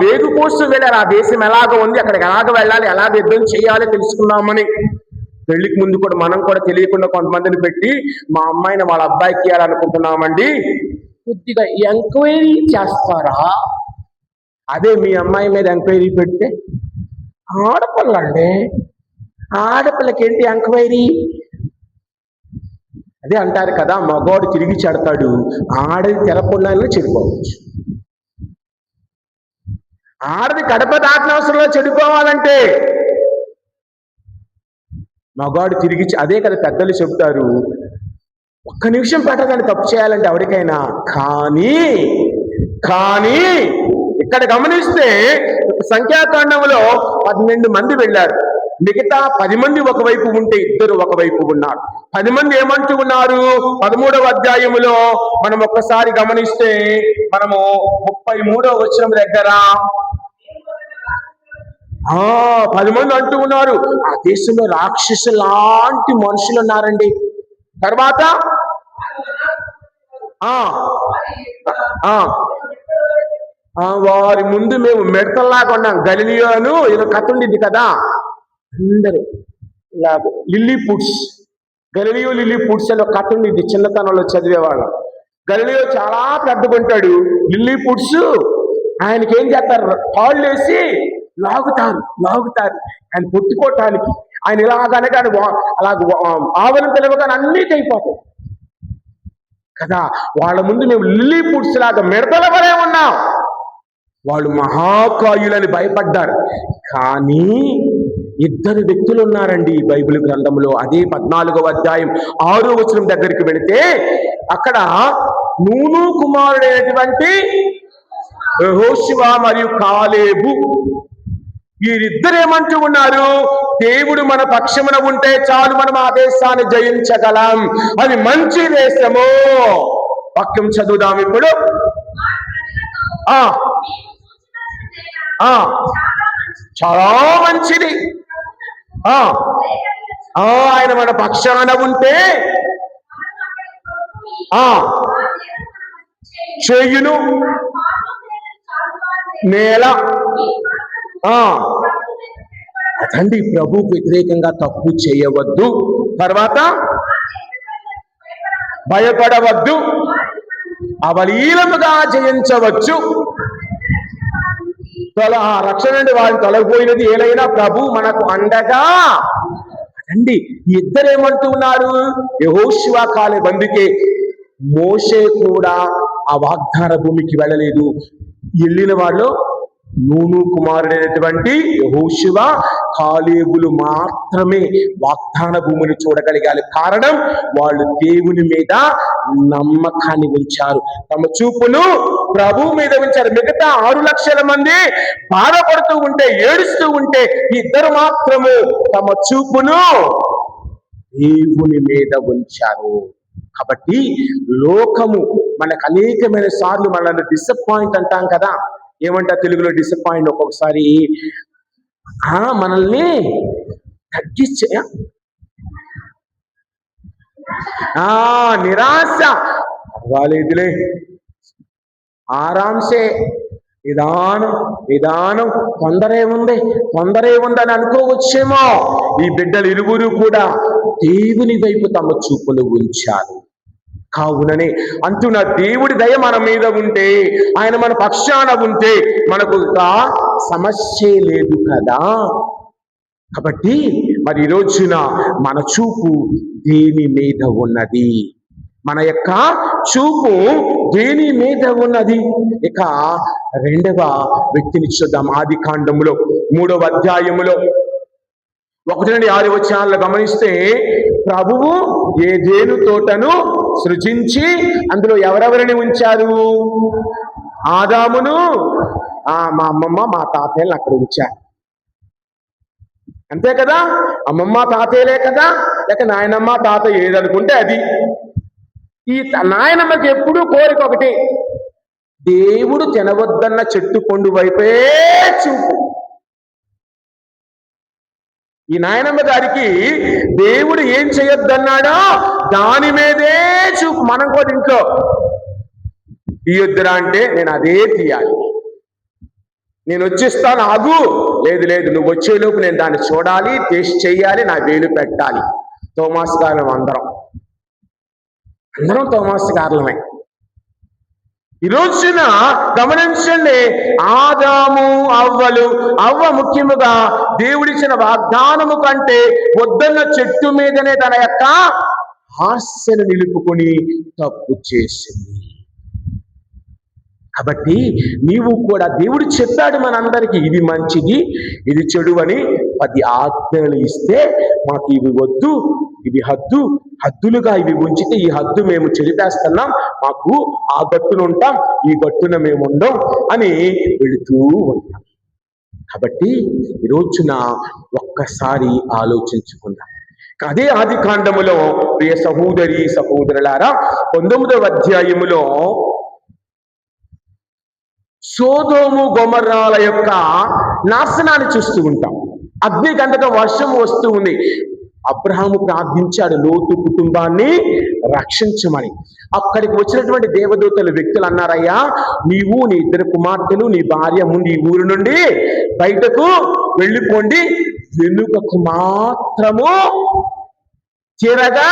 వేగు కోసం వెళ్ళారు. ఆ దేశం ఎలాగ ఉంది, అక్కడికి ఎలాగ వెళ్ళాలి, ఎలాగ యుద్ధం చేయాలి తెలుసుకుందామని. పెళ్లికి ముందు కూడా మనం కూడా తెలియకుండా కొంతమందిని పెట్టి మా అమ్మాయిని వాళ్ళ అబ్బాయికి ఇవ్వాలనుకుంటున్నామండి, కొద్దిగా ఎంక్వైరీ చేస్తారా? అదే మీ అమ్మాయి మీద ఎంక్వైరీ పెడితే ఆడపిల్లండి, ఆడపిల్లకి ఏంటి ఎంక్వైరీ? అదే అంటారు కదా, మగవాడు తిరిగి చెడతాడు, ఆడది తెరపొండాలని చెడిపోవచ్చు. ఆడది గడప దాటిన అవసరంలో చెడిపోవాలంటే మగవాడు తిరిగి, అదే కదా పెద్దలు చెబుతారు, ఒక్క నిమిషం పట్టదని తప్పు చేయాలంటే ఎవరికైనా. కానీ ఇక్కడ గమనిస్తే సంఖ్యాకాండంలో 12 మంది వెళ్ళారు, మిగతా 10 మంది ఒకవైపు ఉంటే 2 ఒకవైపు ఉన్నారు. 10 మంది ఏమంటూ ఉన్నారు? 13వ అధ్యాయములో మనం ఒక్కసారి గమనిస్తే మనము 33వ వచనం దగ్గర 10 మంది అంటూ ఉన్నారు, ఆ దేశంలో రాక్షసు లాంటి మనుషులు ఉన్నారండి. తర్వాత వారి ముందు మేము మిడతల్లాగా ఉన్నాం. గలిలియోను ఏదో కథ ఉండింది కదా, అందరూ ఇలాగ లిల్లీపుట్స్, గలిలియో లిల్లీపుట్స్ అని ఒక కథ ఉండింది, చిన్నతనంలో చదివేవాళ్ళం. గలిలియో చాలా పెద్దగుంటాడు, లిల్లీపుట్స్ ఆయనకి ఏం చేస్తారు, తాళ్ళు వేసి లాగుతారు ఆయన పొట్టుకోవటానికి. ఆయన ఇలాగనే కానీ అలాగ ఆవరణ తెలియగానే అన్నీ అయిపోతాయి కదా. వాళ్ళ ముందు మేము లిల్లీపుట్స్ లాగా మిడతల వరే ఉన్నాం. వాళ్ళు మహాకాయులని భయపడ్డారు. కానీ 2 వ్యక్తులు ఉన్నారండి ఈ బైబిల్ గ్రంథంలో. అదే 14వ అధ్యాయం 6వ వచనం దగ్గరికి వెళితే అక్కడ నూను కుమారుడైనటువంటి యెహోషువ మరియు కాలేబు, వీరిద్దరు ఏమంటూ ఉన్నారు, దేవుడు మన పక్షమున ఉంటే చాలు, మనం ఆ దేశాన్ని జయించగలం, అది మంచి దేశము. వాక్యం చదువుదాం ఇప్పుడు. చాలా మంచిది, ఆయన మన పక్షాన ఉంటే చేయును నేల. అదండి, ప్రభువుకు వ్యతిరేకంగా తప్పు చేయవద్దు, తర్వాత భయపడవద్దు, అవలీలముగా జయించవచ్చు. రక్షణ నుండి వారిని తొలగిపోయినది ఏలైనా ప్రభు మనకు అండగా. అదండి, ఇద్దరు ఏమంటూ ఉన్నారు, యెహోషువ కాలేబు. అందుకే మోషే కూడా ఆ వాగ్దాన భూమికి వెళ్ళలేదు. వెళ్ళిన వాళ్ళు నూను కుమారుడైనటువంటి యెహోషువ కాలేబులు మాత్రమే వాగ్దాన భూమిని చూడగలిగారు. కారణం, వాళ్ళు దేవుని మీద నమ్మకాన్ని ఉంచారు, తమ చూపును ప్రభువు మీద ఉంచారు. మిగతా 6 లక్షల మంది బాధపడుతూ ఉంటే, ఏడుస్తూ ఉంటే, 2 మాత్రము తమ చూపును దేవుని మీద ఉంచారు. కాబట్టి లోకము మనకు అనేకమైన సార్లు మనల్ని డిసప్పాయింట్ అంటాం కదా, ఏమంటా తెలుగులో డిసప్పాయింట్, ఒక్కొక్కసారి మనల్ని తగ్గించే నిరాశ. పర్వాలేదులే, ఆరాంసే, నిదానం తొందరే ఉందని అనుకోవచ్చేమో. ఈ బిడ్డలు ఇరువురు కూడా దేవుని వైపు తమ చూపులు ఉంచారు. కావుననే అంటున్న, దేవుడి దయ మన మీద ఉంటే, ఆయన మన పక్షాన ఉంటే మనకు సమస్య లేదు కదా. కాబట్టి మరి ఈ రోజున మన చూపు దేని మీద ఉన్నది? మన యొక్క చూపు దేని మీద ఉన్నది? ఇక 2వ వ్యక్తిని చూద్దాం. ఆదికాండములో 3వ అధ్యాయములో 1 నుండి 6 వచనాలను గమనిస్తే, ప్రభువు ఏదెను తోటను సృజించి అందులో ఎవరెవరిని ఉంచారు? ఆదామును, మా అమ్మమ్మ మా తాతయ్యలను అక్కడ ఉంచారు. అంతే కదా, అమ్మమ్మ తాతయ్యలే కదా, లేక నాయనమ్మ తాతయ్య ఏదనుకుంటే అది. ఈ నాయనమ్మకి ఎప్పుడూ కోరిక ఒకటి, దేవుడు తినవద్దన్న చెట్టు పండు వైపే చూపు. ఈ నాయనమ్మ గారికి దేవుడు ఏం చేయొద్దన్నాడో దాని మీదే చూపు. మనం కూడా ఇంట్లో తీయొద్దురా అంటే నేను అదే తీయాలి, నేను వచ్చేస్తాను ఆగు, లేదు లేదు నువ్వు వచ్చేలోపు నేను దాన్ని చూడాలి, టేస్ట్ చేయాలి, నా వేలు పెట్టాలి. తోమాస్ గారు అందరం తోమాస్ గారులమే. ఈ రోజున గమనించండి, ఆదాము అవ్వ ముఖ్యముగా దేవుడిచ్చిన వాగ్దానము కంటే వద్దన్న చెట్టు మీదనే తన యొక్క ఆశను నిలుపుకొని తప్పు చేసింది. కాబట్టి నీవు కూడా దేవుడు చెప్పాడు మనందరికీ, ఇది మంచిది ఇది చెడు అని 10 ఆజ్ఞలు ఇస్తే మాకు ఇవి వద్దు, ఇవి హద్దులుగా ఇవి ఉంచితే ఈ హద్దు మేము చెరిపేస్తున్నాం, మాకు ఆ గట్టున ఉంటాం, ఈ గట్టున మేము ఉండం అని వెళుతూ ఉంటాం. కాబట్టి ఈ రోజున ఒక్కసారి ఆలోచించుకుందాం. అదే ఆది కాండములో ప్రియ సహోదరి సహోదరులారా 19వ అధ్యాయములో సోదోము గొమొర్రాల యొక్క నాశనాన్ని చూస్తూ ఉంటాం. అగ్ని గంధక వర్షం వస్తూ ఉంది. అబ్రహాము ప్రార్థించాడు లోతు కుటుంబాన్ని రక్షించమని. అక్కడికి వచ్చినటువంటి దేవదూతలు వ్యక్తులు అన్నారయ్యా, నీవు నీ 2 కుమార్తెలు నీ భార్య ముందు ఈ ఊరు నుండి బయటకు వెళ్ళిపోండి, వెనుకకు మాత్రము తిరగా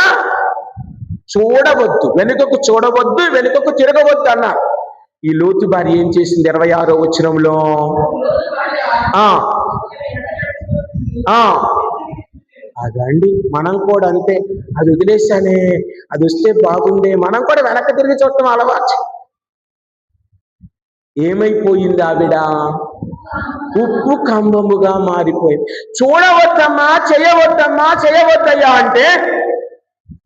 చూడవద్దు, వెనుకకు చూడవద్దు, వెనుకకు తిరగవద్దు అన్నారు. ఈ లోతు భార్య ఏం చేసింది? 26వ వచనంలో అదండి, మనం కూడా అంతే. అది వదిలేశానే, అది వస్తే బాగుండే, మనం కూడా వెనక్కి తిరిగి చూడటం అలవాటు. ఏమైపోయింది ఆవిడ? ఉప్పు కంబముగా మారిపోయింది. చూడవద్దమ్మా, చేయవద్దయ్యా అంటే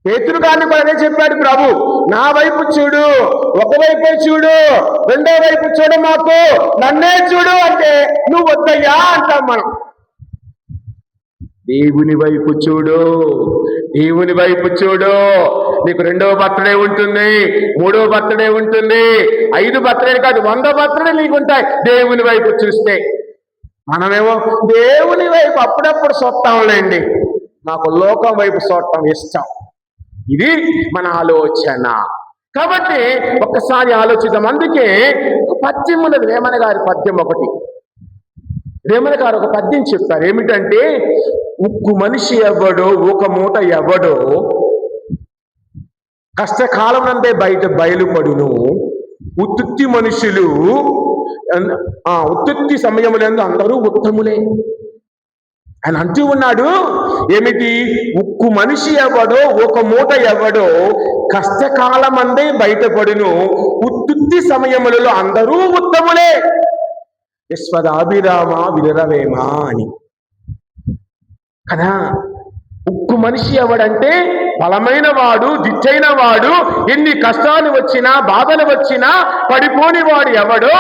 పేతురు గారిని కూడా అదే చెప్పాడు ప్రభు, నా వైపు చూడు, ఒకవైపే చూడు, రెండో వైపు చూడు, మాకు నన్నే చూడు అంటే నువ్వు వద్దయ్యా అంటాం మనం. దేవుని వైపు చూడు, దేవుని వైపు చూడు. నీకు 2వ బర్త్డే ఉంటుంది, 3వ బర్త్డే ఉంటుంది, 5 బర్త్డే కాదు 100 బర్త్డే నీకు ఉంటాయి దేవుని వైపు చూస్తే. మనమేమో దేవుని వైపు అప్పుడప్పుడు చూస్తాంలేండి, మాకు లోకం వైపు చూడటం ఇష్టం. ఇది మన ఆలోచన. కాబట్టి ఒక్కసారి ఆలోచిద్దాం. అందుకే పద్యం ఉన్నది, వేమన గారి పద్యం ఒకటి. వేమన గారు ఒక పద్యం చెప్తారు. ఏమిటంటే, ఉక్కు మనిషి ఎవడో ఒక మూట ఎవడో కష్టకాలం నందే బయట బయలుపడును, ఉత్తుత్తి మనుషులు ఉత్తుత్తి సమయములందు అందరూ ఉత్తములే అని అంటూ ఉన్నాడు. ఏమిటి? ఉక్కు మనిషి ఎవడో ఒక మూట ఎవడో కష్టకాలమందే బయటపడును, ఉత్తుత్తి సమయములలో అందరూ ఉత్తములే, యశ్వదాభిరామ విరవేమ అని కదా. ఉక్కు మనిషి ఎవడంటే బలమైన వాడు, దిట్టైన వాడు, ఎన్ని కష్టాలు వచ్చినా బాధలు వచ్చినా పడిపోని వాడు ఎవడో.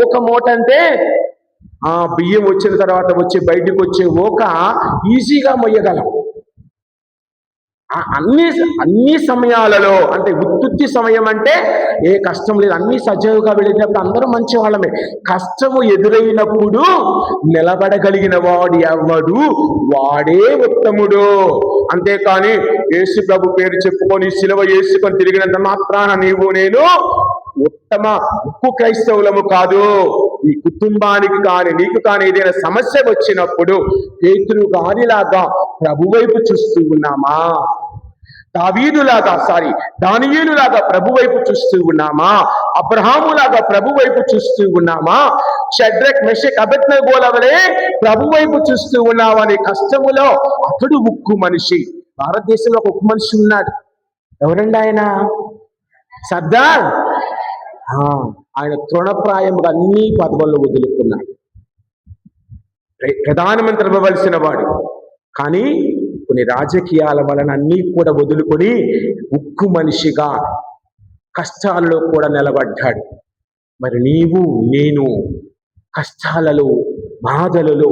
ఊక మూట అంటే బియ్యం వచ్చిన తర్వాత బయటకు వచ్చే ఊక ఈజీగా మొయ్యగలం. అన్ని సమయాలలో, అంటే ఉత్తుత్తి సమయం అంటే ఏ కష్టం లేదు, అన్ని సజావుగా వెళ్ళినప్పుడు అందరూ మంచి వాళ్ళమే. కష్టము ఎదురైనప్పుడు నిలబడగలిగిన వాడు ఎవడు, వాడే ఉత్తముడు. అంతేకాని యేసు ప్రభు పేరు చెప్పుకొని సిలువ వేసుకొని తిరిగినంత మాత్రాన నీవు నేను ఉత్తమ ఉక్కు క్రైస్తవులము కాదు. ఈ కుటుంబానికి కానీ నీకు కానీ ఏదైనా సమస్య వచ్చినప్పుడు పేతురు గారిలాగా ప్రభు వైపు చూస్తూ ఉన్నామా? దానియేలులాగా ప్రభు వైపు చూస్తూ ఉన్నామా? అబ్రహాములాగా ప్రభు వైపు చూస్తూ ఉన్నామా? షడ్రక్ మెషక్ అబేద్నెగోల వలె ప్రభు వైపు చూస్తూ ఉన్నామని కష్టములో అతడు ఉక్కు మనిషి. భారతదేశంలో ఒక ఉక్కు మనిషి ఉన్నాడు. ఎవరండి ఆయన? సర్దార్. ఆయన తృణప్రాయముగా అన్ని పదవుల్లో వదులుకున్నాడు. ప్రధానమంత్రి అవ్వవలసిన వాడు, కానీ కొన్ని రాజకీయాల వలన అన్నీ కూడా వదులుకొని ఉక్కు మనిషిగా కష్టాల్లో కూడా నిలబడ్డాడు. మరి నీవు నేను కష్టాలలో బాధలలో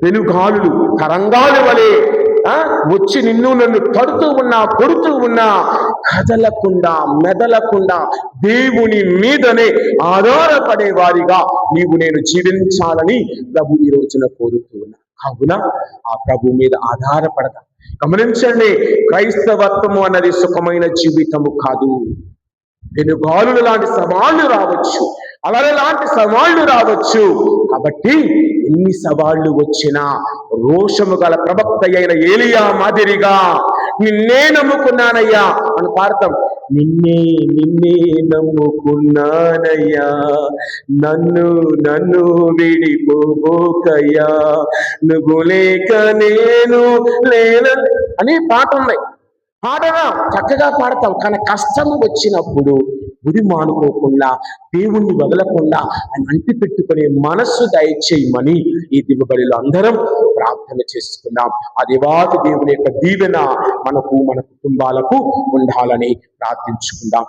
పెనుగాలులు తరంగాలు వలె వచ్చి నన్ను తడుతూ ఉన్నా, కొడుతూ ఉన్నా కదలకుండా మెదలకుండా దేవుని మీదనే ఆధారపడే వారిగా నీవు నేను జీవించాలని ప్రభు ఈ రోజున కోరుతూ ఉన్నా. కావున ఆ ప్రభు మీద ఆధారపడదాం. గమనించండి, క్రైస్తవత్వము అన్నది సుఖమైన జీవితము కాదు. పెనుగాలులు లాంటి సవాళ్లు రావచ్చు, అలల లాంటి సవాళ్లు రావచ్చు. కాబట్టి ఎన్ని సవాళ్లు వచ్చినా రోషము గల ప్రవక్త అయిన ఏలియా మాదిరిగా నిన్నే నమ్ముకున్నానయ్యా అని పాడతాం. నిన్నే నిన్నే నమ్ముకున్నానయ్యా, నన్ను నన్ను విడిపోబోకయ్యా, నువ్వు లేక నేను లేన అని పాట ఉన్నాయి. పాడగా చక్కగా పాడతాం. కానీ కష్టం వచ్చినప్పుడు గుడి మానుకోకుండా, దేవుణ్ణి వదలకుండా ఆయన అంటి పెట్టుకునే మనస్సు దయచేయమని ఈ దివ్యబలిలో అందరం ప్రార్థన చేసుకున్నాం. ఆ దేవాతి దేవుని యొక్క దీవెన మనకు, మన కుటుంబాలకు ఉండాలని ప్రార్థించుకుందాం.